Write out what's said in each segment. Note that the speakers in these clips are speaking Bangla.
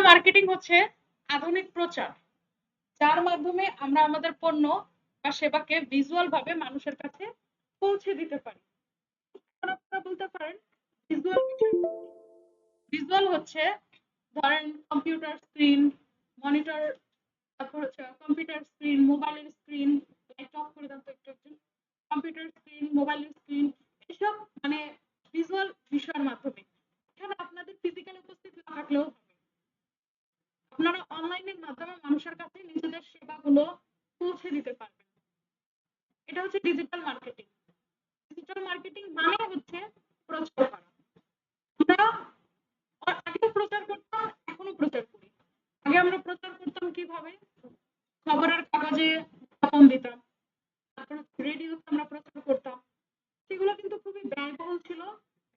মার্কেটিং হচ্ছে আধুনিক প্রচার, যার মাধ্যমে আমরা আমাদের পণ্য বা সেবাকে ভিজুয়াল ভাবে মানুষের কাছে পৌঁছে দিতে পারি। আপনারা বলতে পারেন ভিজুয়াল ভিজুয়াল হচ্ছে ধরেন কম্পিউটার স্ক্রিন, মনিটর, তারপর হচ্ছে কম্পিউটার স্ক্রিন, মোবাইলের স্ক্রিন, লাইটটা অফ করে দাও তো একটু। কম্পিউটার স্ক্রিন, মোবাইলের স্ক্রিন, এসব মানে ভিজুয়াল বিষয়ের মাধ্যমে। এখানে আপনাদের ফিজিক্যাল উপস্থিত না থাকলেও হবে। আপনারা অনলাইনের মাধ্যমে মানুষের কাছে নিজেদের সেবাগুলো পৌঁছে দিতে পারবেন। এটা হচ্ছে ডিজিটাল মার্কেটিং। ডিজিটাল মার্কেটিং মানে হচ্ছে প্রচার করা। আমরা আগেও প্রচার করতাম, এখনো প্রচার করি। আগে আমরা প্রচার করতাম কিভাবে? খবরের কাগজে বিজ্ঞাপন দিতাম, তারপর রেডিওতে আমরা প্রচার করতাম। সেগুলো কিন্তু খুবই ব্যয়বহুল ছিল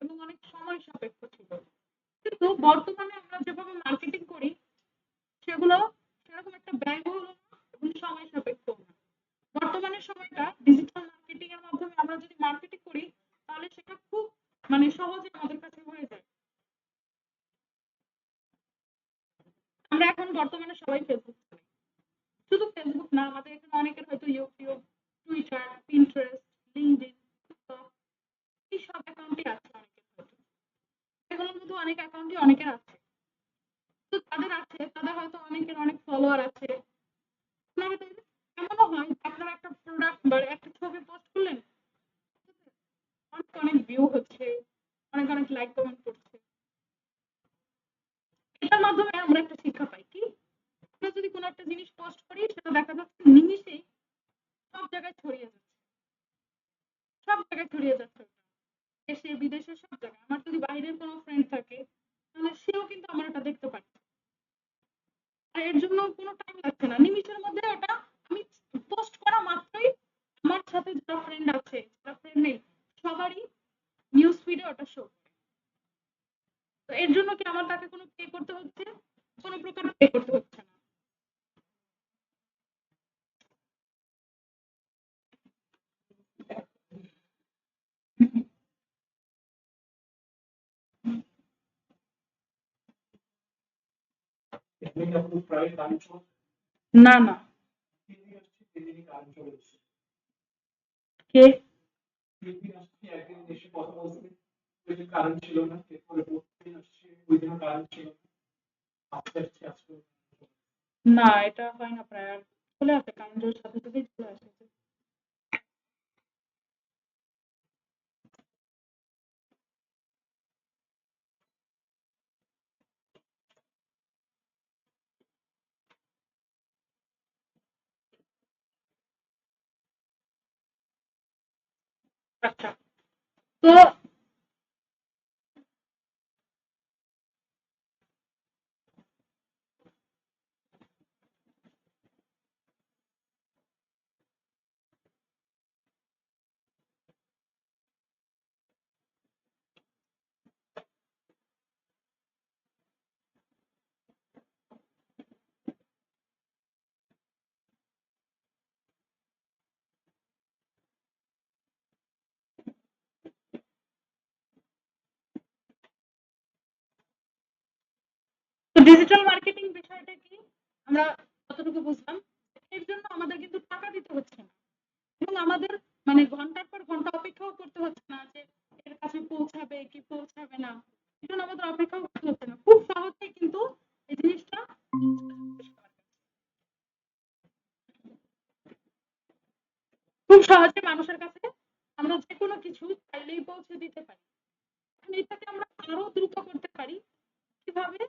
এবং অনেক সময় সাপেক্ষ ছিল। কিন্তু বর্তমানে আমরা যেভাবে মার্কেটিং করি সেগুলো সেরকম একটা ব্যয়বহুল না এবং সময় সাপেক্ষ না। বর্তমানের সময়টা ডিজিটাল মার্কেটিং এর মাধ্যমে আমরা যদি মার্কেটিং করি তাহলে সেটা খুব সহজে আমাদের কাছে হয়ে যায়। আমরা এখন বর্তমানে সবাই ফেসবুক চালাই। শুধু ফেসবুক না, আমাদের এখানে অনেকের হয়তো YouTube, Twitter, Pinterest, LinkedIn, TikTok এইসব অ্যাকাউন্টই আছে অনেকের হয়তো। এগুলোর মধ্যে অনেক অ্যাকাউন্টই অনেকের আছে। তো তাদের আছে, তাদের হয়তো অনেকের অনেক ফলোয়ার আছে। আপনাদের এমনও হয় আপনারা একটা প্রোডাক্ট বা একটা ছবি পোস্ট করলেন, অনেক অনেক ভিউ হচ্ছে, অনেক অনেক লাইক কমেন্ট করছে। এটার মাধ্যমে আমরা একটা শিক্ষা পাই কি, আমরা যদি কোনো একটা জিনিস পোস্ট করি সেটা দেখা যাচ্ছে নিমিষেই সব জায়গায় ছড়িয়ে যাচ্ছে, সব জায়গায় ছড়িয়ে যাচ্ছে, দেশে বিদেশে সব জায়গায়। আমার যদি বাইরের কোনো ফ্রেন্ড থাকে তাহলে সেও কিন্তু আমার এটা দেখতে পাচ্ছে। আর এর জন্য কোনো টাইম লাগছে না, নিমিষের মধ্যে ওটা আমি পোস্ট করা মাত্রই আমার সাথে যারা ফ্রেন্ড আছে, যারা ফ্রেন্ড নেই, সবারই নিউজ ফিডে ওটা শো। তো এর জন্য কি আমার তাকে কোনো পে করতে হচ্ছে? কোনো প্রকার পে করতে হচ্ছে না। না না, কে না, এটা হয় না প্রায়। আর চলে আসে কারেন্টের সাথে সাথেই চলে আসে। আচ্ছা, তো ডিজিটাল মার্কেটিং বিষয়টা কি আমরা যতটুকু বুঝলাম, এর জন্য আমাদের কিন্তু টাকা দিতে হচ্ছে না এবং আমাদের ঘন্টার পর ঘন্টা অপেক্ষাও করতে হচ্ছে না যে এর কাছে পৌঁছাবে কি পৌঁছাবে না। এই জন্য আমাদের অপেক্ষাও করতে হচ্ছে না, খুব সহজেই কিন্তু এই জিনিসটা খুব সহজে মানুষের কাছে আমরা যে কোনো কিছু চাইলেই পৌঁছে দিতে পারি। এখন এটাকে আমরা আরো দ্রুত করতে পারি কিভাবে?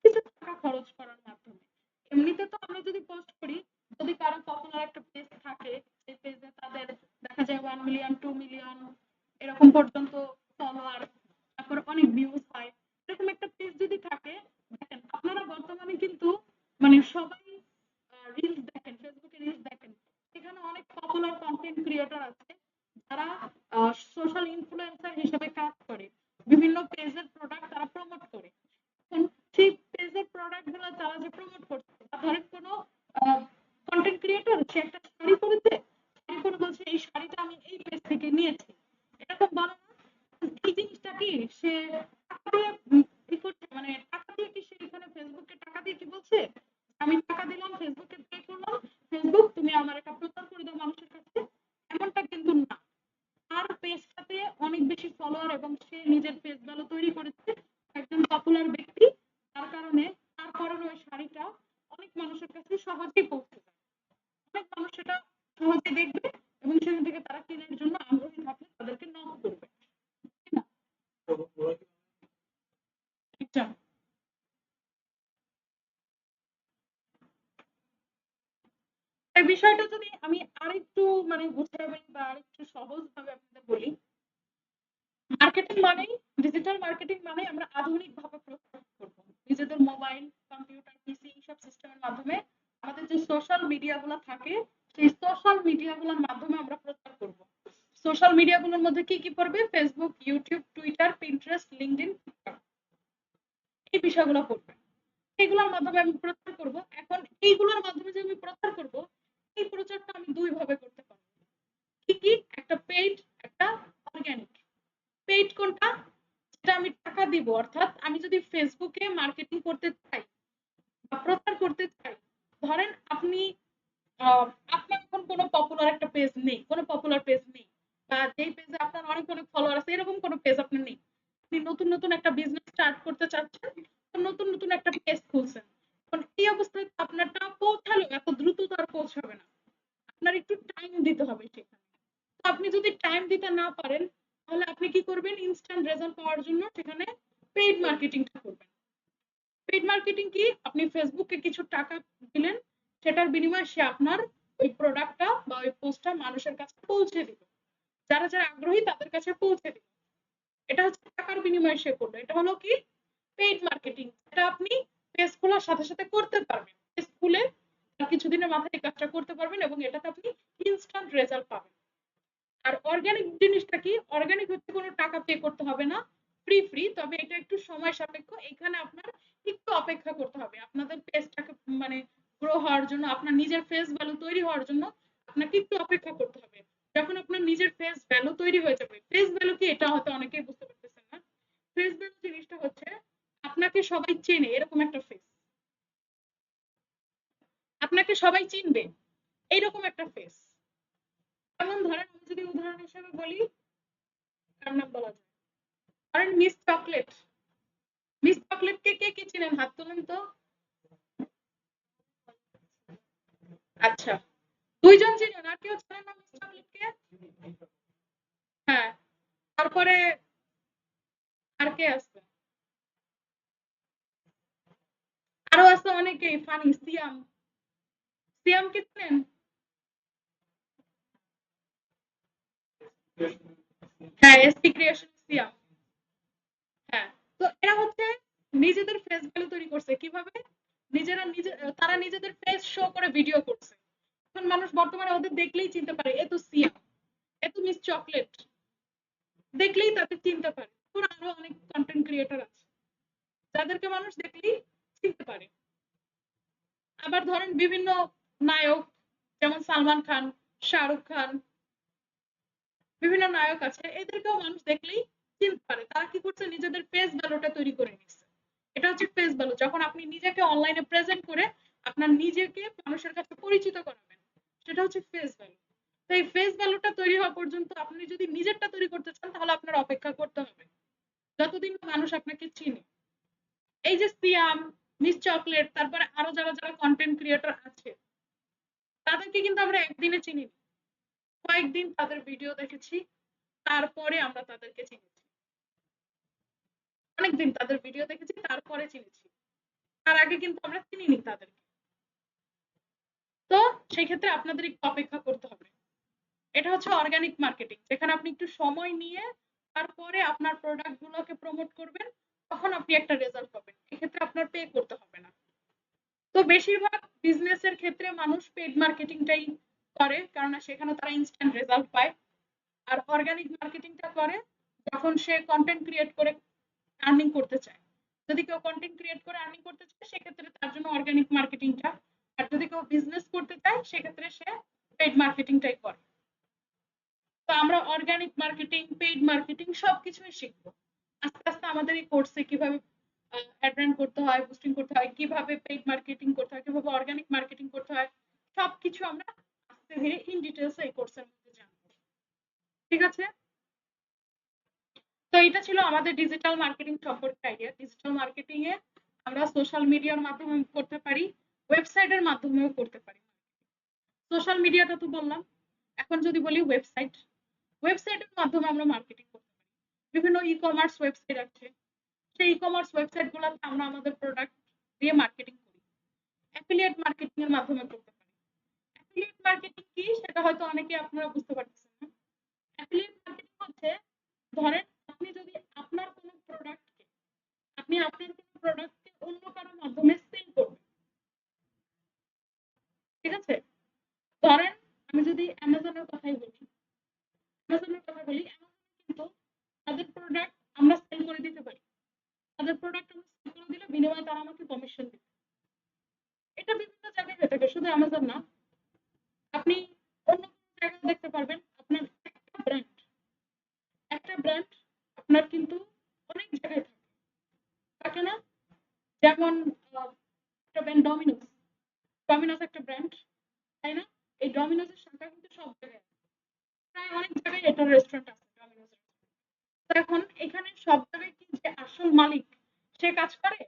কিছু টাকা খরচ করার মাধ্যমে। এমনিতে তো আমরা যদি পোস্ট করি, যদি কারো পপুলার একটা পেজ থাকে, সেই পেজে তাদের দেখা যায় 1 মিলিয়ন 2 মিলিয়ন এরকম পর্যন্ত ফলোয়ার, তারপর অনেক ভিউজ পায়, এরকম একটা আচ্ছা, এই বিষয়টা যদি আমি আরেকটু মানে বুঝিয়ে বলি বা আরেকটু সহজ ভাবে আপনাদের বলি, মার্কেটিং মানেই, ডিজিটাল মার্কেটিং মানে আমরা আধুনিক ভাবে প্রচার করব। নিজেদের মোবাইল, কম্পিউটার, পিসি সব সিস্টেমের মাধ্যমে আমাদের যে সোশ্যাল মিডিয়া গুলো থাকে, সেই সোশ্যাল মিডিয়া গুলোর মাধ্যমে আমরা প্রচার করব। সোশ্যাল মিডিয়া গুলোর মধ্যে কি কি পড়বে? Facebook, YouTube, Twitter, Pinterest, LinkedIn, এই বিষয়গুলো পড়বে। এগুলোর মাধ্যমে আমি প্রচার করব। এখন এইগুলোর মাধ্যমে যে আমি প্রচার করব, এই প্রচারটা আমি দুই ভাবে করতে পারবো। কি কি? একটা পেইড, একটা অর্গানিক। পেইড কোনটা? যেটা আমি টাকা দিব, অর্থাৎ আমি যদি ফেসবুকে মার্কেটিং করতে চাই বা প্রচার করতে চাই, ধরেন আপনি আপনার এখন কোনো পপুলার একটা পেজ নেই, কোনো পপুলার পেজ নেই, বা যেই পেজে আপনার অনেক অনেক ফলোয়ার আছে এরকম কোনো পেজ আপনার নেই। আপনি নতুন নতুন একটা বিজনেস স্টার্ট করতে চাচ্ছেন, নতুন নতুন একটা পেজ খুলছেন। এখন এই অবস্থায় আপনারটা পৌঁছালো, এত দ্রুত তো আর পৌঁছাবে না, আপনার একটু টাইম দিতে হবে সেখানে। তো আপনি যদি টাইম দিতে না পারেন, তাহলে আপনি কি করবেন? ইনস্ট্যান্ট রেজাল্ট পাওয়ার জন্য সেখানে পেইড মার্কেটিংটা করবেন। পেইড মার্কেটিং কি? আপনি ফেসবুকে কিছু টাকা দিলেন, সেটার বিনিময়ে সে আপনার ওই প্রোডাক্টটা বা ওই পোস্টটা মানুষের কাছে পৌঁছে দিল, যারা যারা আগ্রহী তাদের কাছে পৌঁছে দিল। এটা হচ্ছে টাকার বিনিময়ে সে করলো। এটা হলো কি? Paid marketing. এটা আপনি পেজ খোলার সাথে সাথে করতে পারবেন। পেজ খুলে কিছুদিনের মাথায় এই কাজটা করতে পারবেন এবং এটাতে আপনি ইনস্ট্যান্ট রেজাল্ট পাবেন। আর অর্গানিক জিনিসটা কি? অর্গানিক হচ্ছে কোনো টাকা পে করতে হবে না, ফ্রি ফ্রি। তবে এটা একটু সময় সাপেক্ষ। এখানে আপনার একটু অপেক্ষা করতে হবে আপনাদের পেজটাকে মানে গ্রো হওয়ার জন্য, আপনার নিজের ফেস ভ্যালু তৈরি হওয়ার জন্য আপনাকে একটু অপেক্ষা করতে হবে। যখন আপনার নিজের ফেস ভ্যালু তৈরি হয়ে যাবে, ফেস ভ্যালু কি এটা হয়তো অনেকেই বুঝতে পারতেছেন না। ফেস ভ্যালু জিনিসটা হচ্ছে আপনাকে সবাই চেনে এরকম একটা ফেস, আপনাকে সবাই চিনবে এইরকম একটা ফেস। যেমন ধরেন আমি যদি উদাহরণ হিসেবে বলি, কার নাম বলা যায়, ধরেন মিস চকলেট। মিস চকলেটকে কে কে চিনেন? হাত তুলেন তো। আচ্ছা, দুইজন চিনেন, আর কেউ চিনেন না মিস চকলেটকে? হ্যাঁ, তারপরে আর কে আছে? আরো আছে অনেকেই ফানি। সিয়াম, সিয়ামকে চিনেন? হ্যাঁ, এসপি ক্রিয়েশন সিয়াম। হ্যাঁ, তো এরা হচ্ছে নিজেদের ফেস ভ্যালু তৈরি করছে কিভাবে? নিজেরা নিজে, তারা নিজেদের ফেস শো করে ভিডিও করছে। এখন মানুষ বর্তমানে ওদের দেখলেই চিনতে পারে এ তো সিয়াম, এ তো মিস চকলেট, দেখলেই তাদের চিনতে পারে। আরো অনেক কন্টেন্ট ক্রিয়েটর আছে যাদেরকে মানুষ দেখলেই চিনতে পারে। আবার ধরেন বিভিন্ন নায়ক, যেমন সালমান খান, শাহরুখ খান, বিভিন্ন নায়ক আছে, এদেরকেও মানুষ দেখলেই চিনতে পারে। তারা কি করছে? নিজেদের ফেস ভ্যালুটা তৈরি করে নিচ্ছে। এটা হচ্ছে ফেস ভ্যালু। যখন আপনি নিজেকে অনলাইনে প্রেজেন্ট করে আপনার নিজেকে মানুষের কাছে পরিচিত করাবেন, সেটা হচ্ছে ফেস ভ্যালু। তো এই ফেস ভ্যালুটা তৈরি হওয়া পর্যন্ত আপনি যদি নিজেরটা তৈরি করতে চান, তাহলে আপনার অপেক্ষা করতে হবে যতদিন মানুষ আপনাকে চিনে। এই যে সিয়াম, মিস চকলেট, তারপরে আরো যারা যারা কন্টেন্ট ক্রিয়েটর আছে, তাদেরকে কিন্তু আমরা একদিনে চিনি, কয়েকদিন তাদের ভিডিও দেখেছি, তারপরে আমরা তাদেরকে চিনেছি। অনেকদিন তাদের ভিডিও দেখেছি, তারপরে চিনেছি। তার আগে কিন্তু আমরা চিনিনি তাদেরকে। তো সেই ক্ষেত্রে আপনাদের একটু অপেক্ষা করতে হবে। এটা হচ্ছে অর্গানিক মার্কেটিং, যেখানে আপনি একটু সময় নিয়ে তারপরে আপনার প্রোডাক্ট গুলোকে প্রমোট করবেন, তখন আপনি একটা রেজাল্ট পাবেন। এক্ষেত্রে আপনার পে করতে হবে না। তো বেশিরভাগ বিজনেসের ক্ষেত্রে মানুষ পেড মার্কেটিংটাই করে, কারণ সেখানে তারা ইনস্ট্যান্ট রেজাল্ট পায়। আর অর্গানিক মার্কেটিংটা করে যখন সে কন্টেন্ট ক্রিয়েট করে আর্নিং করতে চায়। যদি কেউ কন্টেন্ট ক্রিয়েট করে আর্নিং করতে চায়, সেক্ষেত্রে তার জন্য অর্গানিক মার্কেটিংটা। আর যদি কেউ বিজনেস করতে চায়, সেক্ষেত্রে সে পেইড মার্কেটিংটাই করে। তো আমরা অর্গানিক মার্কেটিং, পেইড মার্কেটিং সবকিছুই শিখবো আস্তে আস্তে আমাদের এই কোর্সে। কিভাবে অ্যাড রান করতে হয়, বুস্টিং করতে হয়, কিভাবে পেইড মার্কেটিং করতে হয়, কিভাবে অর্গানিক মার্কেটিং করতে হয়, সবকিছু আমরা আস্তে ধীরে ইন ডিটেলস এই কোর্সের মধ্যে জানবো। ঠিক আছে? তো এটা ছিল আমাদের ডিজিটাল মার্কেটিং সম্পর্কে আইডিয়া। ডিজিটাল মার্কেটিং এ আমরা সোশ্যাল মিডিয়ার মাধ্যমে করতে পারি, ওয়েবসাইটের মাধ্যমেও করতে পারি। সোশ্যাল মিডিয়াটা তো বললাম, এখন যদি বলি ওয়েবসাইট, ওয়েবসাইটের মাধ্যমে আমরা মার্কেটিং করতে পারি। বিভিন্ন ই কমার্স ওয়েবসাইট আছে, সেই ই-কমার্স ওয়েবসাইট গুলোতে আমরা আমাদের প্রোডাক্ট দিয়ে মার্কেটিং করি। অ্যাফিলিয়েট মার্কেটিং এর মাধ্যমে করতে পারি। অ্যাফিলিয়েট মার্কেটিং কি সেটা হয়তো অনেকে আপনারা বুঝতে পারতেছেন না। অ্যাফিলিয়েট মার্কেটিং হচ্ছে, ধরেন আপনি যদি আপনার কোনো প্রোডাক্টকে অন্য কারো মাধ্যমে সেল করবেন। ঠিক আছে? ধরেন আমি যদি অ্যামাজনের কথাই বলি, অ্যামাজন কিন্তু তাদের প্রোডাক্ট আমরা সেল করে দিতে পারি। তাদের প্রোডাক্ট আমরা সেল করে দিলে বিনিময়ে তারা আমাকে কমিশন দিবে। এটা বিভিন্ন জায়গায় হয়ে থাকে, শুধু অ্যামাজন না। আপনি অন্য কোনো জায়গায় দেখতে পারবেন আপনার একটা ব্র্যান্ড আপনার কিন্তু অনেক জায়গায় থাকে। থাকে না? যেমন একটা ব্র্যান্ড ডমিনোস। ডমিনোস একটা ব্র্যান্ড, তাই না? এই ডমিনোসের শাখা কিন্তু সব জায়গায় আছে। প্রায় অনেক জায়গায় এটার রেস্টুরেন্ট আছে ডমিনোসের। তো এখন এখানে সব জায়গায় কি যে আসল মালিক সে কাজ করে?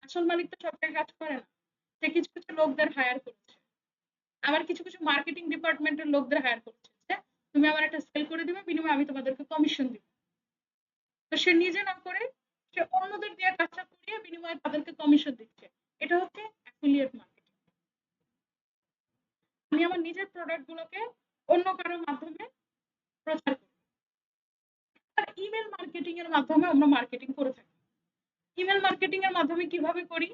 আসল মালিক তো সব জায়গায় কাজ করে না। সে কিছু কিছু লোকদের হায়ার করছে। আবার কিছু কিছু মার্কেটিং ডিপার্টমেন্টের লোকদের হায়ার করছে যে তুমি আমার একটা সেল করে দিবে, বিনিময়ে আমি তোমাদেরকে কমিশন দিব। তো সে নিজে না করে সে অন্যদের দিয়ে কাজটা করিয়ে বিনিময়ে তাদেরকে কমিশন দিচ্ছে। এটা হচ্ছে অ্যাফিলিয়েট মার্কেটিং। আমি আমার নিজের প্রোডাক্ট গুলোকে অন্য কারো মাধ্যমে প্রচার করি। আর ইমেল মার্কেটিং এর মাধ্যমে আমরা মার্কেটিং করে থাকি। ইমেল মার্কেটিং এর মাধ্যমে কিভাবে করি?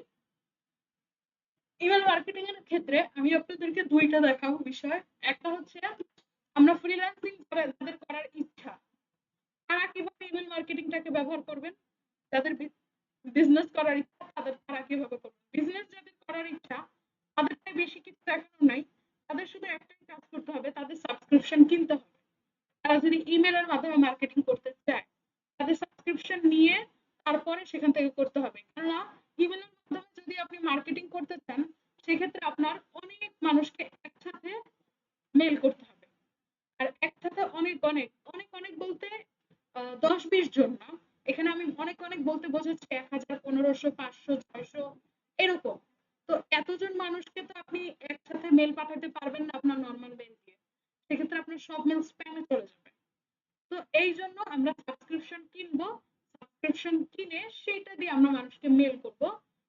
ইমেল মার্কেটিং এর ক্ষেত্রে আমি আপনাদেরকে দুইটা দেখাবো বিষয়। একটা হচ্ছে আমরা ফ্রিল্যান্সিং যাদের করার ইচ্ছা তারা কিভাবে ইমেল মার্কেটিংটাকে ব্যবহার করবেন। যাদের বিজনেস করার ইচ্ছা তারা কিভাবে করবেন। বিজনেস যাদের করার ইচ্ছা তাদেরকে বেশি কিছু দেখানোর নাই। তাদের শুধু একটাই কাজ করতে হবে, তাদের সাবস্ক্রিপশন কিনতে হবে। তারা যদি ইমেলের মাধ্যমে মার্কেটিং করতে চায় তাদের সাবস্ক্রিপশন নিয়ে তারপরে সেখান থেকে করতে হবে। কেননা ইমেলের মাধ্যমে যদি আপনি মার্কেটিং করতে চান সেক্ষেত্রে আপনার অনেক মানুষকে একসাথে মেল করতে হবে। আর একসাথে অনেক অনেক অনেক অনেক বলতে 10-20 জন না। এখানে আমি অনেক অনেক বলতে বোঝাচ্ছি 1000, 1500, 500, 600 এরকম। তো এতজন মানুষকে তো আপনি একসাথে মেল পাঠাতে পারবেন না আপনার নরমাল মেল দিয়ে। সেক্ষেত্রে আপনার সব মেল স্প্যামে চলে যাবে। তো এই জন্য আমরা সাবস্ক্রিপশন কিনবো। সাবস্ক্রিপশন কিনে সেইটা দিয়ে আমরা মানুষকে মেল করব।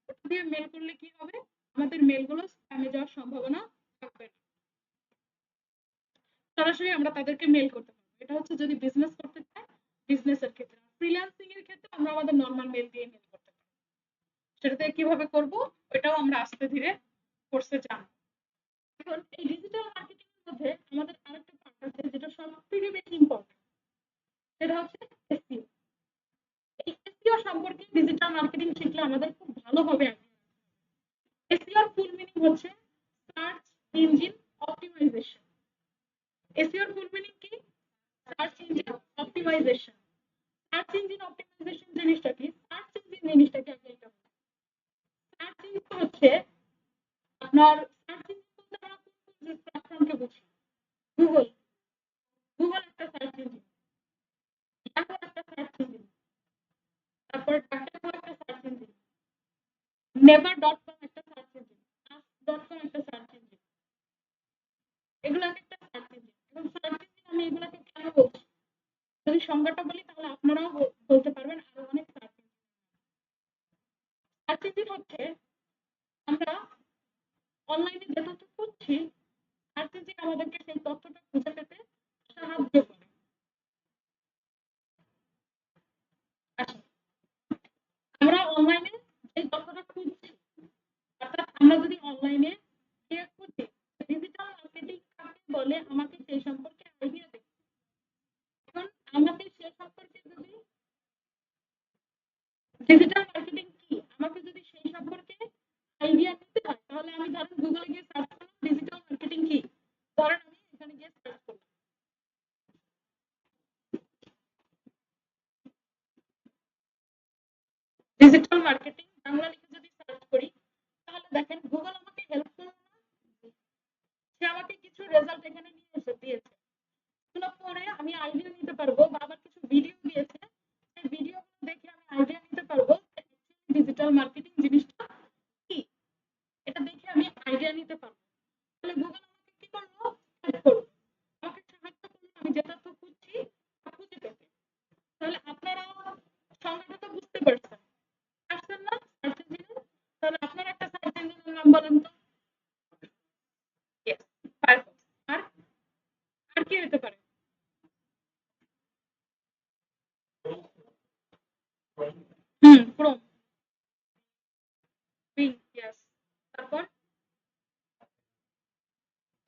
ওটা দিয়ে মেল করলে কি হবে? আমাদের মেলগুলো স্প্যামে যাওয়ার সম্ভাবনা থাকবে না। সরাসরি আমরা তাদেরকে মেল করতে পারবো। এটা হচ্ছে যদি বিজনেস করতে চাই বিজনেসের ক্ষেত্রে। ফ্রিল্যান্সিং এর ক্ষেত্রে আমরা আমাদের নরমাল মেল দিয়ে মেল করতে পারবো। সেটাতে কিভাবে করব ওটাও আমরা আস্তে ধীরে কোর্সে জানবো। এখন এই ডিজিটাল মার্কেটিং এর মধ্যে আমাদের আরেকটা পার্ট আছে যেটা সবথেকে বেশি ইম্পর্টেন্ট। সেটা হচ্ছে এসইও। এই এসইও সম্পর্কে ডিজিটাল মার্কেটিং শিখলে আমাদের খুব ভালো হবে। এসইও এর ফুল মিনিং হচ্ছে সার্চ ইঞ্জিন অপটিমাইজেশন। এসইও এর ফুল মিনিং কি? Search engine optimisation. Search engine optimisation জিনিসটা কি? সার্চ ইঞ্জিন জিনিসটাকে আগে এটা বলি। সার্চ ইঞ্জিন হচ্ছে আপনার সার্চ ইঞ্জিন বলতে আমরা কোন প্ল্যাটফর্মকে বুঝি? গুগল। গুগল একটা সার্চ ইঞ্জিন। ইয়াহু একটা সার্চ ইঞ্জিন। তারপর ডাক্তারও একটা সার্চ ইঞ্জিন। নেভার.com একটা সার্চ ইঞ্জিন। ask.com একটা সার্চ ইঞ্জিন। এগুলো একটা সার্চ ইঞ্জিন। এবং সার্চ ইঞ্জিন আমি এগুলোকে কেন বলছি? যদি সংজ্ঞাটা বলি তাহলে আপনারাও বলতে পারবেন আরো অনেক সার্চ ইঞ্জিন। সার্চ ইঞ্জিন হচ্ছে আমরা অনলাইনে যে তথ্য খুঁজছি সার্চ ইঞ্জিন আমাদেরকে সেই তথ্যটা খুঁজে পেতে সাহায্য করে। আচ্ছা, আমরা অনলাইনে যে তথ্যটা খুঁজছি অর্থাৎ আমরা যদি অনলাইনে গিয়ে খুঁজি ডিজিটাল মার্কেটিং কাকে বলে আমাকে সেই সম্পর্কে আইডিয়া দেবে। এখন আমাকে সে সম্পর্কে যদি ডিজিটাল মার্কেটিং কি আমাকে যদি সেই সম্পর্কে আইডিয়া নিতে হয় তাহলে আমি ধরেন গুগলে গিয়ে সার্চ করলাম ডিজিটাল মার্কেটিং কি। ধরেন আমি এখানে গিয়ে সার্চ করলাম ডিজিটাল মার্কেটিং বাংলা লিখে যদি সার্চ করি তাহলে দেখেন গুগল আমাকে হেল্প করলো না? সে আমাকে কিছু রেজাল্ট এখানে নিয়ে এসে দিয়েছে। এগুলো পরে আমি আইডিয়া নিতে পারবো বা আবার কিছু ভিডিও দিয়েছে সেই ভিডিওগুলো দেখে আমি আইডিয়া নিতে পারবো ডিজিটাল মার্কেটিং জিনিসটা কি। এটা দেখে আমি আইডিয়া নিতে পারবো। তাহলে গুগল আমাকে কি করলো? হেল্প করলো। আমাকে সাহায্য করলো আমি যে তথ্য খুঁজছি তা খুঁজে পেতে। তাহলে আপনারা সংজ্ঞাটা তো বুঝতে পারছেন। নাম বলেন তো? Yes, Firefox। আর আর কি হতে পারে? Chrome, being, yes. তারপর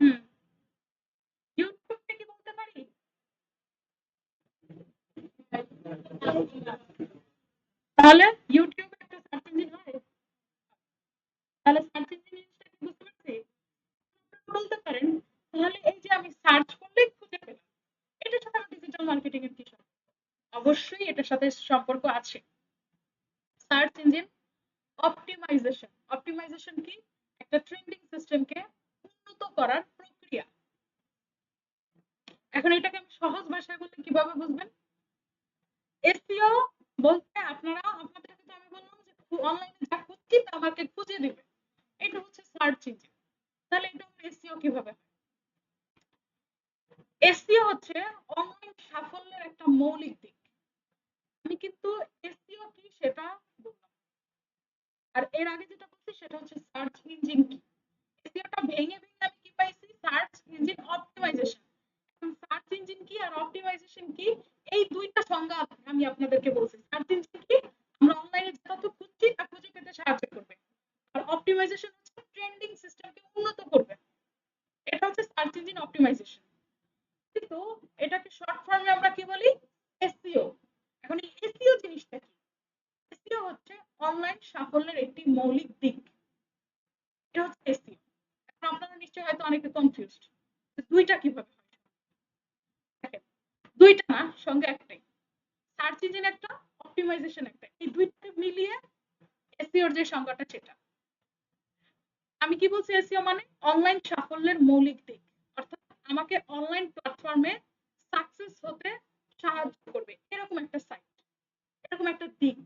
হুম ইউটিউবটা কি বলতে পারি? তাহলে ইউটিউব একটা সার্চ ইঞ্জিন হয়? তাহলে সার্চ ইঞ্জিন জিনিসটা কি বুঝতে পারছি? বলতে পারেন তাহলে এই যে আমি সার্চ করলেই খুঁজে পেলাম, এটার সাথে আমার ডিজিটাল মার্কেটিং এর কি সম্পর্ক? অবশ্যই এটার সাথে সম্পর্ক আছে। Search engine optimisation. অপটিমাইজেশন কি? একটা ট্রেন্ডিং সিস্টেমকে উন্নত করার প্রক্রিয়া। এখন এটাকে আমি সহজ ভাষায় বললে কিভাবে বুঝবেন? এসইও বলতে আপনাদেরকে তো আমি বললাম যে অনলাইনে যা খুঁজছি তা আমাকে খুঁজে দিবে, এটা হচ্ছে সার্চ ইঞ্জিন। তাহলে এটা এসইও কিভাবে হয়? এসইও হচ্ছে অনলাইন সাফল্যের একটা মৌলিক দিক। আমি কিন্তু এসইও কি সেটা বললাম, আর এর আগে যেটা বলছি সেটা হচ্ছে সার্চ ইঞ্জিন কি। এসইওটা ভেঙে ভেঙে আমি কি পাইছি? Search engine optimisation. Search engine কি আর অপটিমাইজেশন কি, এই দুইটা সংজ্ঞা আমি আপনাদেরকে বলছি। সার্চ ইঞ্জিন কি? আমরা অনলাইনে যা তথ্য খুঁজছি তা খুঁজে পেতে সাহায্য করবে। আর অপটিমাইজেশন হচ্ছে ট্রেন্ডিং সিস্টেমকে উন্নত করবে। এটা হচ্ছে সার্চ ইঞ্জিন অপটিমাইজেশন। কিন্তু এটাকে শর্ট ফর্মে আমরা কি বলি? এসইও। এখন এই এসইও জিনিসটা কি? এসইও হচ্ছে অনলাইন সাফল্যের একটি মৌলিক দিক। এটা হচ্ছে এসইও। এখন আপনারা নিশ্চয়ই হয়তো অনেকে কনফিউজড, দুইটা কিভাবে হয়? দেখেন, দুইটা না, সঙ্গে একটাই। সার্চ ইঞ্জিন একটা, অপটিমাইজেশন একটা, এই দুইটা মিলিয়ে এসইওর যে সংজ্ঞাটা সেটা। আমি কি বলছি? এসইও মানে অনলাইন সাফল্যের মৌলিক দিক, অর্থাৎ আমাকে অনলাইন প্ল্যাটফর্মে সাকসেস হতে সাহায্য করবে এরকম একটা সাইট, এরকম একটা দিক।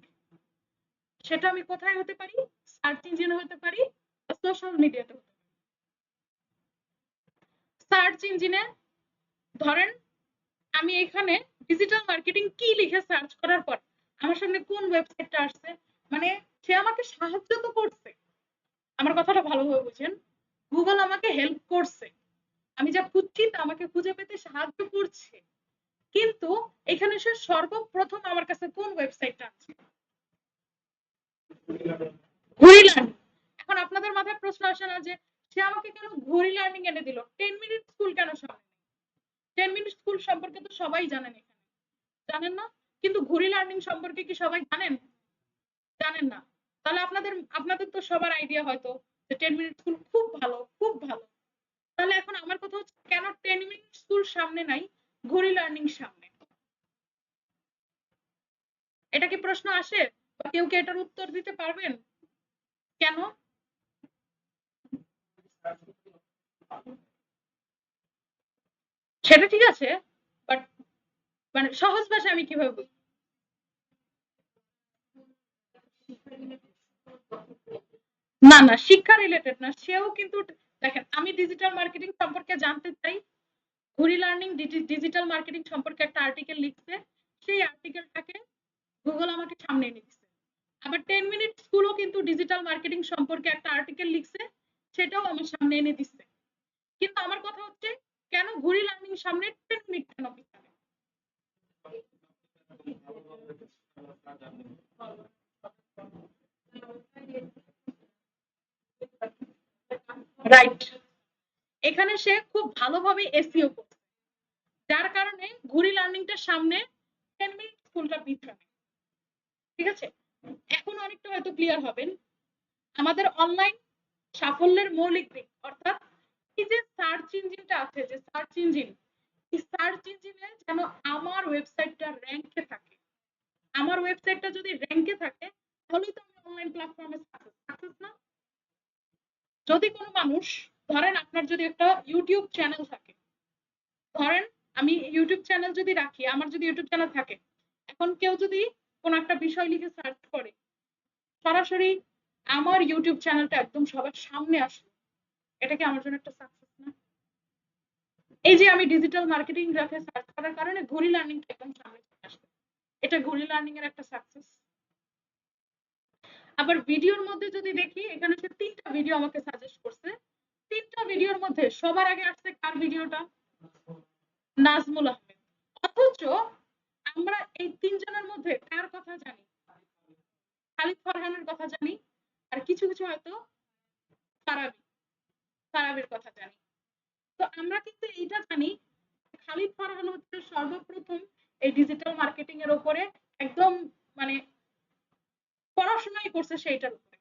সেটা আমি কোথায় হতে পারি? সার্চ ইঞ্জিনে হতে পারি, সোশ্যাল মিডিয়াতে হতে পারি। সার্চ ইঞ্জিনে ধরেন আমি এখানে ডিজিটাল মার্কেটিং কি লিখে সার্চ করার পর আমার সামনে কোন ওয়েবসাইটটা আসছে, মানে সে আমাকে সাহায্য তো করছে। আমার কথাটা ভালোভাবে বুঝেন, গুগল আমাকে হেল্প করছে, আমি যা খুঁজছি তা আমাকে খুঁজে পেতে সাহায্য করছে। কিন্তু এখানে সে সর্বপ্রথম আমার কাছে কোন ওয়েবসাইটটা আছে? ঘড়ি লার্নিং। এখন আপনাদের মাথায় প্রশ্ন আসে না যে সে আমাকে কেন ঘড়ি লার্নিং এনে দিল, 10 মিনিট স্কুল কেন সামনে? 10 মিনিট স্কুল সম্পর্কে তো সবাই জানেন, এখানে জানেন না? কিন্তু ঘড়ি লার্নিং সম্পর্কে কি সবাই জানেন? জানেন না। তাহলে আপনাদের তো সবার আইডিয়া হয়তো যে 10 মিনিট স্কুল খুব ভালো, খুব ভালো। তাহলে এখন আমার কথা হচ্ছে কেন 10 মিনিট স্কুল সামনে নাই, ঘড়ি লার্নিং সামনে? এটা কি প্রশ্ন আসে? বা কেউ কি এটার উত্তর দিতে পারবেন কেন? সেটা ঠিক আছে, বাট মানে সহজ ভাষায় আমি কিভাবে বলবো? না না, শিক্ষা রিলেটেড না, সেও কিন্তু দেখেন আমি ডিজিটাল মার্কেটিং সম্পর্কে জানতে চাই, ঘড়ি লার্নিং ডিজিটাল মার্কেটিং সম্পর্কে একটা আর্টিকেল লিখছে, সেই আর্টিকেলটাকে গুগল আমাকে সামনে এনে দিচ্ছে। আবার 10 মিনিট স্কুলও কিন্তু ডিজিটাল মার্কেটিং সম্পর্কে একটা আর্টিকেল লিখছে, সেটাও আমার সামনে এনে দিচ্ছে। কিন্তু আমার কথা হচ্ছে কেন ঘড়ি লার্নিং সামনে, 10 মিনিট কেন পিছনে? রাইট। এখানে সে খুব ভালোভাবে এসইও করছে, যার কারণে ঘড়ি লার্নিংটা সামনে, 10 মিনিট স্কুলটা পিছনে। ঠিক আছে? এখন অনেকটা হয়তো ক্লিয়ার হবেন। আমাদের অনলাইন সাফল্যের মৌলিক দিক, অর্থাৎ এই যে সার্চ ইঞ্জিনটা আছে, যে সার্চ ইঞ্জিন, এই সার্চ ইঞ্জিনে যেন আমার ওয়েবসাইটটা র‍্যাঙ্কে থাকে। আমার ওয়েবসাইটটা যদি র‍্যাঙ্কে থাকে তাহলেই তো আমি অনলাইন প্ল্যাটফর্মে সাকসেস না? যদি কোনো মানুষ, ধরেন আপনার যদি একটা ইউটিউব চ্যানেল থাকে, ধরেন আমি ইউটিউব চ্যানেল যদি রাখি, আমার যদি ইউটিউব চ্যানেল থাকে, এখন কেউ যদি কোনো একটা বিষয় লিখে সার্চ করে, সরাসরি আমার ইউটিউব চ্যানেলটা একদম সবার সামনে আসলো, এটা কি আমার জন্য একটা সাকসেস না? এই যে আমি ডিজিটাল মার্কেটিং রাখে সার্চ করার কারণে ঘড়ি লার্নিংটা একদম সামনে চলে আসলো, এটা ঘড়ি লার্নিং এর একটা সাকসেস। আবার ভিডিওর মধ্যে যদি দেখি, এখানে সে 3টা ভিডিও আমাকে সাজেস্ট করছে। 3টা ভিডিওর মধ্যে সবার আগে আসছে কার ভিডিওটা? নাজমুল আহমেদ। অথচ আমরা এই 3 জনের মধ্যে কার কথা জানি? খালিদ ফারহানের কথা জানি, আর কিছু হয়তো ফারাবির কথা জানি। তো আমরা কিন্তু এটা জানি, খালিদ ফারহান হচ্ছে সর্বপ্রথম এই ডিজিটাল মার্কেটিং এর উপরে একদম মানে পড়াশোনাই করছে সেইটার উপরে।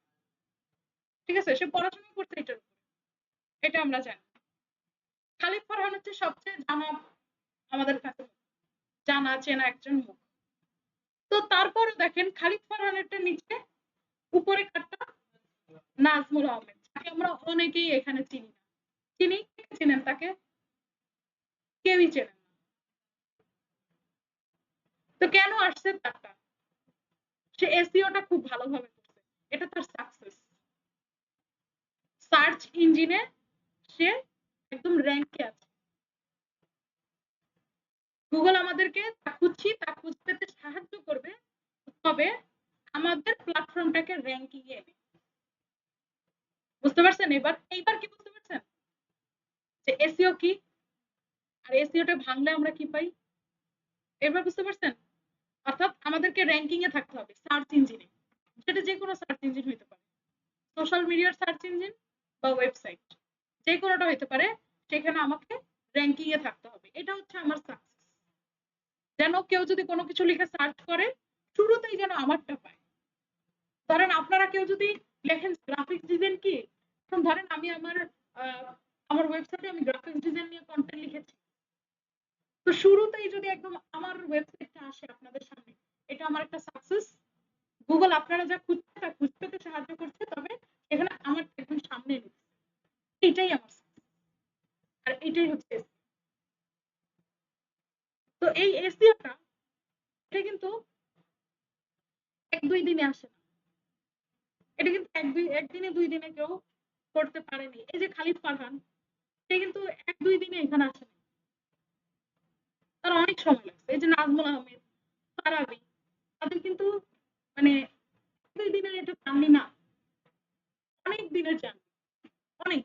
ঠিক আছে? সে পড়াশোনা করছে এটার উপরে। এটা আমরা জানি। খালিদ ফারহান হচ্ছে সবচেয়ে আমাদের কাছে জানা চেনা একজন মুখ। তো তারপরে দেখেন খালিদ ফারহানেরটা নিচে, উপরে কাটটা নাজমুল আহমেদ, যাকে আমরা অনেকেই এখানে চিনি না। চিনি? চিনেন তাকে? কেউই চেনেন না। তো কেন আসছে তারটা? সে এসইওটা খুব ভালোভাবে করছে। এটা তার সাকসেস। সার্চ ইঞ্জিনে সে একদম র‍্যাঙ্কে আছে। গুগল আমাদেরকে তা খুঁজছি, তা খুঁজে পেতে সাহায্য করবে, তবে আমাদের প্ল্যাটফর্মটাকে র‍্যাঙ্কিং এ এনে। বুঝতে পারছেন? এইবার কি বুঝতে পারছেন? যে এসইও কি? আর এসইওটা ভাঙলে আমরা কি পাই? এবার বুঝতে পারছেন? অর্থাৎ আমাদেরকে র‍্যাঙ্কিং এ থাকতে হবে সার্চ ইঞ্জিনে। সেটা যেকোনো সার্চ ইঞ্জিন হইতে পারে। সোশ্যাল মিডিয়ার সার্চ ইঞ্জিন বা ওয়েবসাইট। যেকোনোটা হইতে পারে। সেখানে আমাকে র‍্যাঙ্কিং এ থাকতে হবে। এটা হচ্ছে আমার সাকসেস। যেন কেউ যদি কোনো কিছু লিখে সার্চ করে, শুরুতেই যেন আমারটা পায়। ধরেন আপনারা কেউ যদি লেখেন গ্রাফিক্স ডিজাইন কি? এখন ধরেন আমি আমার ওয়েবসাইটে আমি গ্রাফিক্স ডিজাইন নিয়ে কনটেন্ট লিখেছি। তো শুরুতেই যদি একদম আমার ওয়েবসাইটটা আসে আপনাদের সামনে, এটা আমার একটা সাকসেস। গুগল আপনারা যা খুঁজছে তা খুঁজে পেতে সাহায্য করছে, তবে এখানে আমার একদম সামনে এনেছে। এটাই আমার success। আর এটাই হচ্ছে SEO। তো এই এসইওটা এটা কিন্তু ১-২ দিনে আসে না। এটা কিন্তু একদিনে ২ দিনে কেউ করতে পারেনি। এই যে খালিদ ফারহান, সে কিন্তু ১-২ দিনে এখানে আসেনি। তার অনেক সময় লাগছে। এই যে নাজমুল আহমেদ, ফারাবী, তাদের কিন্তু মানে ২ দিনের এটা জার্নি না। অনেক দিনের জার্নি। অনেক।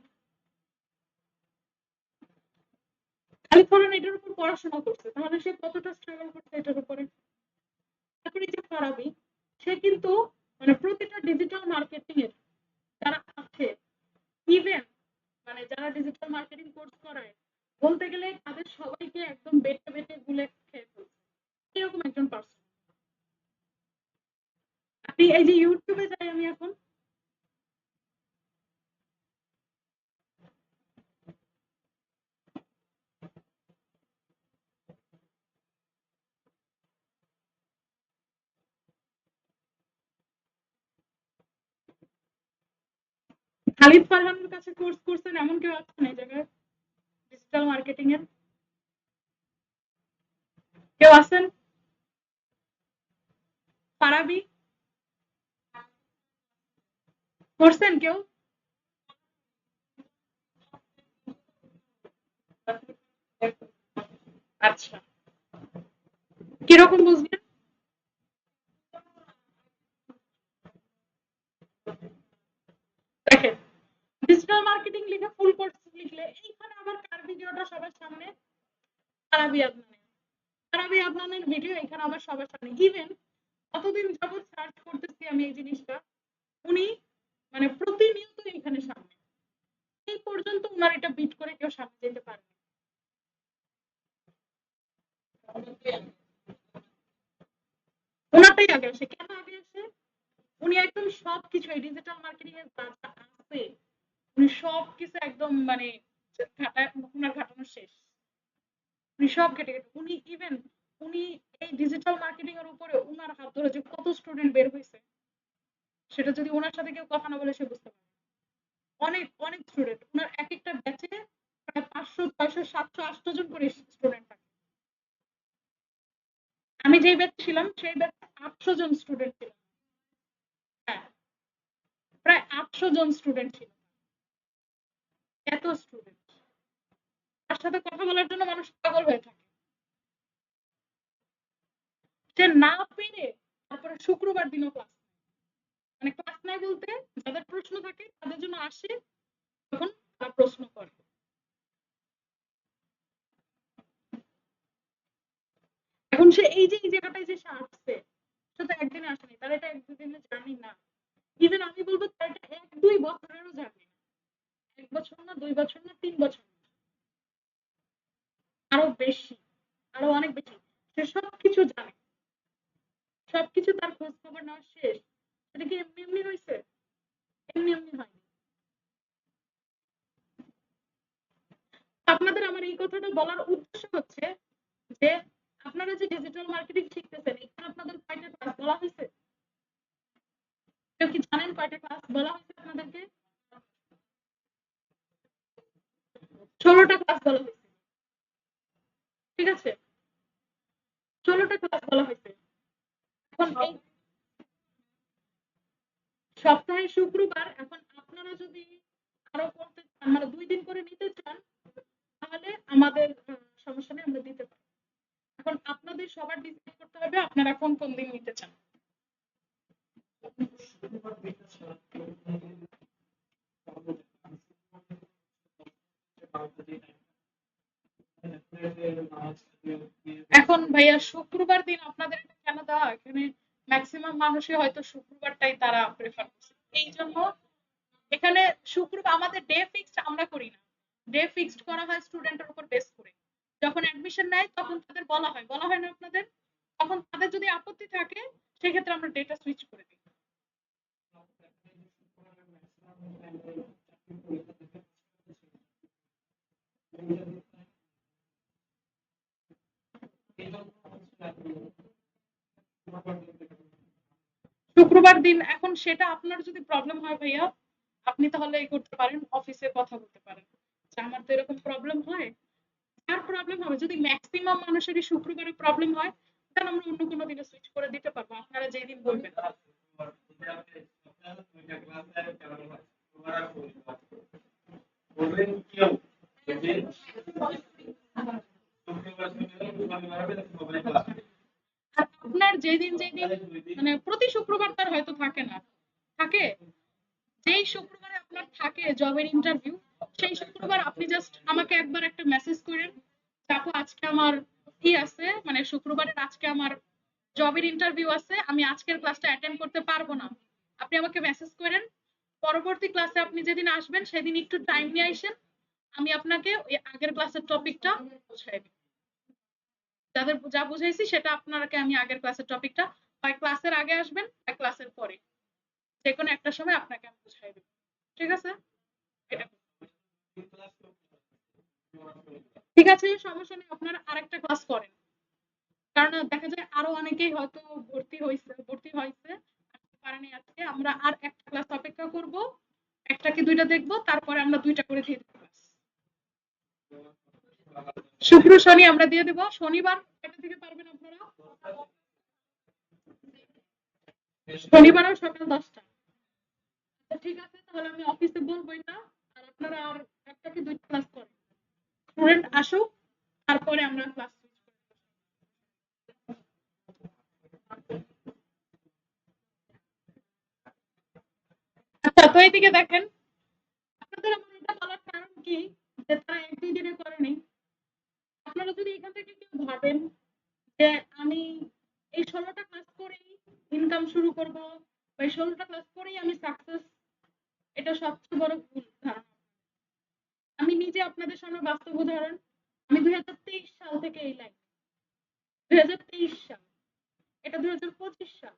খালিদ ফারহান এটার উপর পড়াশোনা করছে। তাহলে সে কতটা স্ট্রাগল করছে এটার উপরে। তারপরে যে ফারাবী, সে কিন্তু মানে প্রতিটা ডিজিটাল মার্কেটিং এর যারা আছে, ইভেন মানে যারা ডিজিটাল মার্কেটিং কোর্স করায়, বলতে গেলে তাদের সবাইকে একদম বেটে গুলে খেয়ে ফেলছে। এরকম একজন পার্সন। আপনি এই যে ইউটিউবে যাই আমি এখন, খালিদ ফারহানের কাছে কোর্স করছেন এমন কেউ আছেন এই জায়গায় ডিজিটাল মার্কেটিং এর? কেউ আছেন? ফারাবী করছেন কেউ? আচ্ছা, কিরকম বুঝলেন? দেখেন, ডিজিটাল মার্কেটিং লিখে ফুল কোর্স লিখলে এইখানে আবার কার ভিডিওটা সবার সামনে? ফারাবী আদনানের। ফারাবী আদনানের ভিডিও এখানে আবার সবার সামনে। ইভেন কতদিন যাবত সার্চ করতেছি আমি এই জিনিসটা, উনি মানে প্রতিনিয়ত এখানে সামনে। এই পর্যন্ত উনার এটা বিট করে কেউ সামনে যেতে পারে। উনারটাই আগে আসে। কেন আগে আসে? উনি একদম সবকিছু এই ডিজিটাল মার্কেটিং এর যা যা আছে, উনি সবকিছু একদম মানে উনার ঘাটানো শেষ। উনি সব ঘেটে উনি ইভেন উনি এই ডিজিটাল মার্কেটিং এর উপরে উনার হাত ধরে যে কত স্টুডেন্ট বের হয়েছে, সেটা যদি ওনার সাথে কেউ কথা না বলে সে বুঝতে পারে। অনেক অনেক স্টুডেন্ট উনার এক একটা ব্যাচে প্রায় ৫০০, ৬০০, ৭০০, ৮০০ জন করে স্টুডেন্ট থাকে। আমি যেই ব্যাচ ছিলাম সেই ব্যাচে ৮০০ জন স্টুডেন্ট ছিল। হ্যাঁ, প্রায় ৮০০ জন স্টুডেন্ট ছিল। এত স্টুডেন্ট। তার সাথে কথা বলার জন্য মানুষ পাগল হয়ে থাকে। সে না পেরে তারপরে শুক্রবার দিনও ক্লাস। মানে ক্লাস নাই বলতে যাদের প্রশ্ন থাকে তাদের জন্য আসে, তখন তারা প্রশ্ন করে। এখন সে এই যে এই জায়গাটায় যে সে আসছে, সে তো একদিনে আসেনি, তার এটা এক দুদিনের জার্নি না। ইভেন আমি বলবো তার এটা 1-2 বছরেরও জার্নি। 1 বছর না, 2 বছর না, 3 বছর, আরো বেশি, আরো অনেক বেশি। সে সবকিছু জানে, সবকিছু তার খোঁজ খবর নেওয়া শেষ। সেটা কি এমনি এমনি হয়েছে? এমনি এমনি হয়নি। আপনাদের আমার এই কথাটা বলার উদ্দেশ্য হচ্ছে যে আপনারা যে ডিজিটাল মার্কেটিং শিখতেছেন, এখানে আপনাদের কয়টা ক্লাস বলা হয়েছে? কেউ কি জানেন কয়টা ক্লাস বলা হয়েছে আপনাদেরকে? 16টা ক্লাস বলা হয়েছে। ঠিক আছে, 16টা ক্লাস বলা হয়েছে। এখন এই সপ্তাহে শুক্রবার, এখন আপনারা যদি আরো করতে চান, মানে 2 দিন করে নিতে চান, তাহলে আমাদের সমস্যা নেই, আমরা দিতে পারি। এখন আপনাদের সবার ডিসাইড করতে হবে আপনারা কোন কোন দিন নিতে চান। এখন ভাইয়া শুক্রবার দিন আপনাদের কেন দেওয়া? এখানে ম্যাক্সিমাম মানুষই হয়তো শুক্রবারটাই তারা প্রেফার করছে। এই জন্য এখানে শুক্রবার আমাদের ডে ফিক্সড আমরা করি না। ডে ফিক্সড করা হয় স্টুডেন্টের উপর বেস করে। যখন অ্যাডমিশন নেয় তখন তাদের বলা হয় না আপনাদের? তখন তাদের যদি আপত্তি থাকে সেক্ষেত্রে আমরা ডেটা সুইচ করে দিই। শুক্রবার দিন এখন সেটা আপনার যদি প্রবলেম হয় ভাইয়া, আপনি তাহলে এই করতে পারেন, অফিসে কথা বলতে পারেন যে আমার তো এরকম প্রবলেম হয়। আর প্রবলেম হবে যদি ম্যাক্সিমাম মানুষেরই শুক্রবারে প্রবলেম হয়, তাহলে আমরা অন্য কোনো দিনে সুইচ করে দিতে পারবো, আপনারা যেই দিন বলবেন। আর আপনার যেদিন মানে প্রতি শুক্রবার তার হয়তো থাকে না, থাকে যেই শুক্রবারে আপনার থাকে জবের ইন্টারভিউ, সেই শুক্রবার আপনি জাস্ট আমাকে একবার একটা মেসেজ করেন, আপু আজকে আমার কি আছে, মানে শুক্রবারের আজকে আমার জবের ইন্টারভিউ আছে, আমি আজকের ক্লাসটা অ্যাটেন্ড করতে পারবো না। আপনি আমাকে মেসেজ করেন, পরবর্তী ক্লাসে আপনি যেদিন আসবেন সেদিন একটু টাইম নিয়ে আসেন, আমি আপনাকে ওই আগের ক্লাসের টপিকটা বুঝাই দিই। যাদের যা বুঝাইছি সেটা আপনাকে আমি আগের ক্লাসের টপিকটা, হয় ক্লাসের আগে আসবেন হয় ক্লাসের পরে, যে কোনো একটা সময় আপনাকে আমি বুঝাই দেব। ঠিক আছে? এটা ঠিক আছে, সমস্যা নেই, আপনারা আরেকটা ক্লাস করেন। কারণ দেখা যায় আরো অনেকেই হয়তো ভর্তি হয়েছে পারেনি আজকে, আমরা আর একটা ক্লাস অপেক্ষা করব, একটা কি দুইটা দেখবো, তারপরে আমরা দুইটা করে দিয়ে দেবো ক্লাস। শুক্র শনি আমরা দিয়ে দেবো। শনিবার কয়টা থেকে পারবেন আপনারা? শনিবারও সকাল 10টা। ঠিক আছে, তাহলে আমি অফিসে বলবো এটা, আর আপনারা আর একটা কি দুইটা ক্লাস করেন, স্টুডেন্ট আসুক, তারপরে আমরা ক্লাস। আচ্ছা, তো এইদিকে দেখেন, আপনাদের আমার এটা বলার কারণ কি, যে তারা 1-2 দিনে করেনি। আপনারা যদি এখান থেকে কেউ ভাবেন যে আমি এই 16টা ক্লাস করেই ইনকাম শুরু করব, বা এই 16টা ক্লাস করেই আমি সাকসেস, এটা সবচেয়ে বড় ভুল ধারণা। আমি নিজে আপনাদের সামনে বাস্তব উদাহরণ। আমি 2023 সাল থেকে এই লাইন, 2023 সাল, এটা 2025 সাল,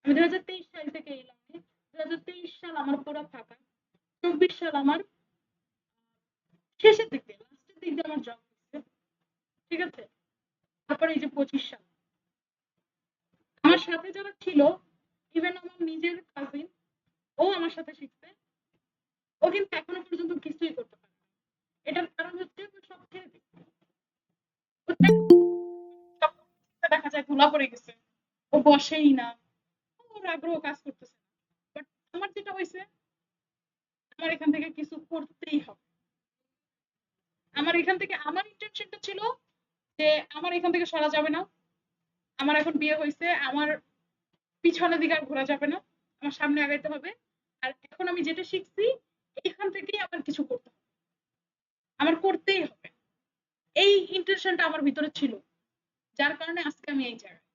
আমি 2023 সাল থেকে এই লাইনে। 2023 সাল আমার পুরো ফাঁকা, 24 সাল আমার শেষের দিকে, লাস্টের দিক দিয়ে আমার জব হচ্ছে। ঠিক আছে, তারপরে এই যে 25 সাল, আমার সাথে যারা ছিল, ইভেন আমার নিজের কাজিন, ও আমার সাথে শিখছে, ও কিন্তু এখনো পর্যন্ত কিছুই করতে পারে। এটার কারণ হচ্ছে ও সব ছেড়ে দিচ্ছে। দেখা যায় ধুলা পড়ে গেছে, ও বসেই না, ওর আগ্রহ কাজ করতেছে। বাট আমার যেটা হয়েছে, আমার এখান থেকে কিছু করতেই হবে। আমার এখান থেকে আমার ইন্টেনশনটা ছিল যে আমার এখান থেকে সরা যাবে না, আমার এখন বিয়ে হয়েছে, আমার পিছনের দিকে আর ঘোরা যাবে না, আমার সামনে আগাইতে হবে। আর এখন আমি যেটা শিখছি এখান থেকেই আমার কিছু করতে হবে, আমার করতেই হবে। এই ইন্টেনশনটা আমার ভিতরে ছিল, যার কারণে আজকে আমি এই জায়গায়।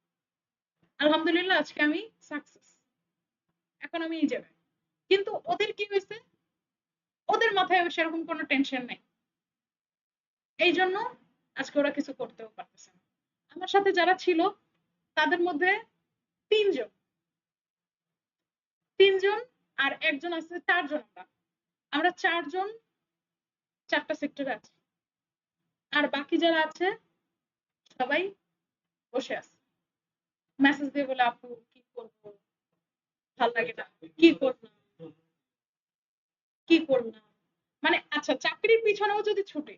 আলহামদুলিল্লাহ আজকে আমি সাকসেস, এখন আমি এই জায়গায়। কিন্তু ওদের কি হয়েছে, ওদের মাথায় সেরকম কোনো টেনশন নেই, এই জন্য আজকে ওরা কিছু করতেও পারতেছে না। আমার সাথে যারা ছিল তাদের মধ্যে তিনজন তিনজন আর একজন আছে, চারজন। আমরা চারজন চারটা সেক্টরে আছি, আর বাকি যারা আছে সবাই বসে আছে, মেসেজ দিয়ে বলে আপু কি করবো, ভাল লাগে না, কি করলাম কি করলাম। মানে আচ্ছা, চাকরির পিছনেও যদি ছুটে,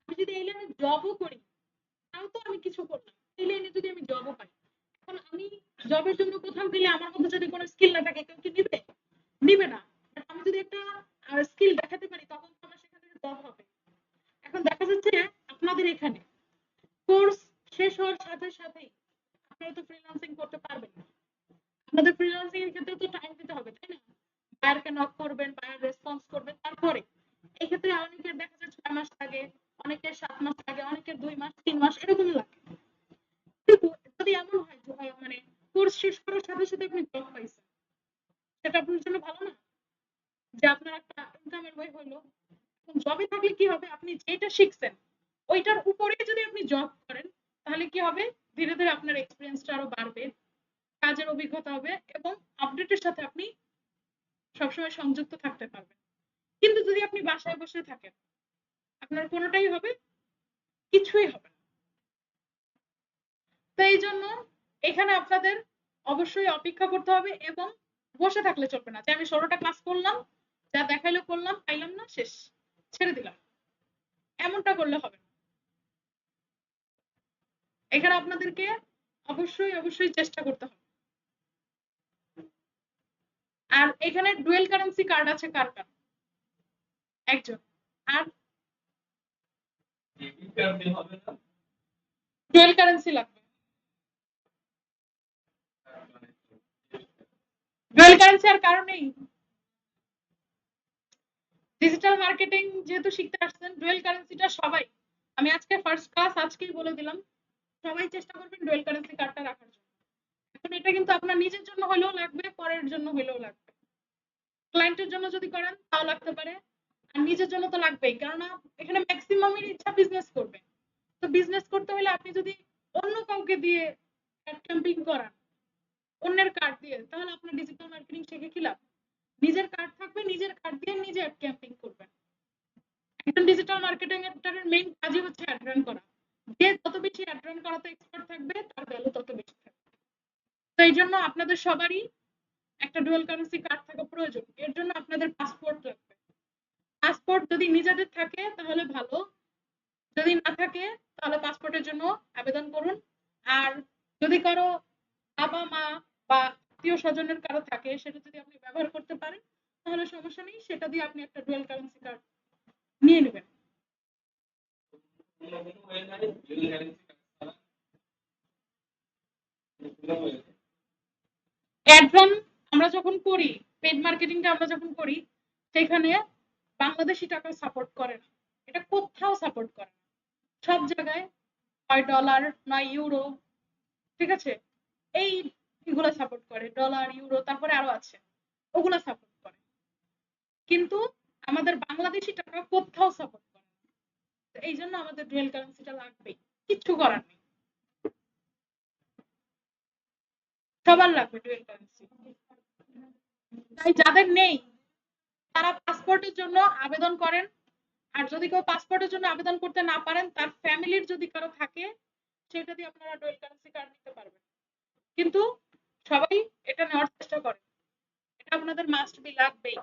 আমি যদি এই লাইনে জবও করি তাও তো আমি কিছু করলাম, এই লাইনে যদি আমি জবও পাই, এখন আমি জবের জন্য কোথাও গেলে আমার মধ্যে যদি কোনো স্কিল না থাকে কেউ কি নিবে? নিবে না। আমি যদি একটা স্কিল দেখাতে পারি তখন তো আমার সেখানে জব হবে। এখন দেখা যাচ্ছে আপনাদের এখানে কোর্স শেষ হওয়ার সাথে সাথেই আপনারা তো ফ্রিল্যান্সিং করতে পারবেন না। আপনাদের ফ্রিল্যান্সিং এর ক্ষেত্রে তো টাইম দিতে হবে, তাই না? বায়ারকে নক করবেন, বায়ার রেসপন্স করবেন, তারপরে এই ক্ষেত্রে অনেকের দেখা যায় 6 মাস লাগে, অনেকের 7 মাস লাগে, অনেকের 2 মাস 3 মাস এরকম লাগে। কিন্তু যদি এমন হয় যে মানে কোর্স শেষ করার সাথে সাথে আপনি জব পাইছেন, সেটা আপনার জন্য ভালো না? যে আপনার একটা ইনকামের ওয়ে হলো। এখন জবে থাকলে কি হবে, আপনি যেটা শিখছেন ওইটার উপরে যদি আপনি জব করেন তাহলে কি হবে, ধীরে ধীরে আপনার এক্সপিরিয়েন্সটা আরো বাড়বে, কাজের অভিজ্ঞতা হবে এবং আপডেটের সাথে আপনি সবসময় সংযুক্ত থাকতে পারবেন। কিন্তু যদি আপনি বাসায় বসে থাকেন, আপনার কোনোটাই হবে, কিছুই হবে না। তো এই জন্য এখানে আপনাদের অবশ্যই অপেক্ষা করতে হবে এবং বসে থাকলে চলবে না যে আমি 16টা ক্লাস করলাম, যা দেখাইলো করলাম, পাইলাম না, শেষ, ছেড়ে দিলাম, এমনটা করলে হবে না। এখানে আপনাদেরকে অবশ্যই অবশ্যই চেষ্টা করতে হবে। আর এখানে ডুয়েল কারেন্সি কার্ড আছে কার কার? একজন। আর ডুয়েল কারেন্সি লাগবে। ডুয়েল কারেন্সি আর কারো নেই? ডিজিটাল মার্কেটিং যেহেতু শিখতে আসছেন, ডুয়েল কারেন্সিটা সবাই, আমি আজকে ফার্স্ট ক্লাস আজকেই বলে দিলাম, সবাই চেষ্টা করবেন ডুয়েল কারেন্সি কার্ডটা রাখার জন্য। এখন এটা কিন্তু আপনার নিজের জন্য হলেও লাগবে, পরের জন্য হলেও লাগবে। ক্লায়েন্টের জন্য যদি করেন তাও লাগতে পারে, আর নিজের জন্য তো লাগবেই, কেননা এখানে ম্যাক্সিমামের ইচ্ছা বিজনেস করবে। তো বিজনেস করতে হলে আপনি যদি অন্য কাউকে দিয়ে অ্যাড ক্যাম্পিং করান, অন্যের কার্ড দিয়ে, তাহলে আপনার ডিজিটাল মার্কেটিং শিখে কি লাভ? নিজের কার্ড থাকবে, নিজের কার্ড দিয়ে নিজে অ্যাড ক্যাম্পিং করবেন। একজন ডিজিটাল মার্কেটিং এর মেইন কাজই হচ্ছে অ্যাড রান করা। যে যত বেশি অ্যাড রান করাতে এক্সপার্ট থাকবে তার ভ্যালু তত বেশি থাকবে। তো এই জন্য আপনাদের সবারই একটা ডুয়াল কারেন্সি কার্ড থাকা প্রয়োজন। এর জন্য আপনাদের পাসপোর্ট লাগবে। পাসপোর্ট যদি নিজেদের থাকে তাহলে ভালো, যদি না থাকে তাহলে পাসপোর্টের জন্য আবেদন করুন। আর যদি কারো বাবা মা বা আত্মীয় স্বজনের কারো থাকে, সেটা যদি আপনি ব্যবহার করতে পারেন তাহলে সমস্যা নেই, সেটা দিয়ে আপনি একটা ডুয়াল কারেন্সি কার্ড নিয়ে নেবেন। অ্যাড রান আমরা যখন করি, পেড মার্কেটিংটা আমরা যখন করি, সেখানে বাংলাদেশি টাকা সাপোর্ট করে না, এটা কোথাও সাপোর্ট করে না। সব জায়গায় হয় ডলার নয় ইউরো, ঠিক আছে, এই এগুলো সাপোর্ট করে, ডলার ইউরো তারপরে আরো আছে, ওগুলা সাপোর্ট করে। কিন্তু আমাদের বাংলাদেশি টাকা কোথাও সাপোর্ট করে না। তো এই জন্য আমাদের ডুয়েল কারেন্সিটা লাগবেই, কিচ্ছু করার নেই, সবার লাগবে ডুয়েল কারেন্সি। তাই যাদের নেই তারা পাসপোর্টের জন্য আবেদন করেন। আর যদি কেউ পাসপোর্টের জন্য আবেদন করতে না পারেন, তার ফ্যামিলির যদি কারো থাকে, সেটা দিয়ে আপনারা ডুয়াল কারেন্সি কার্ড নিতে পারবেন। কিন্তু সবাই এটা নেওয়ার চেষ্টা করেন, এটা আপনাদের মাস্ট বি লাগবেই।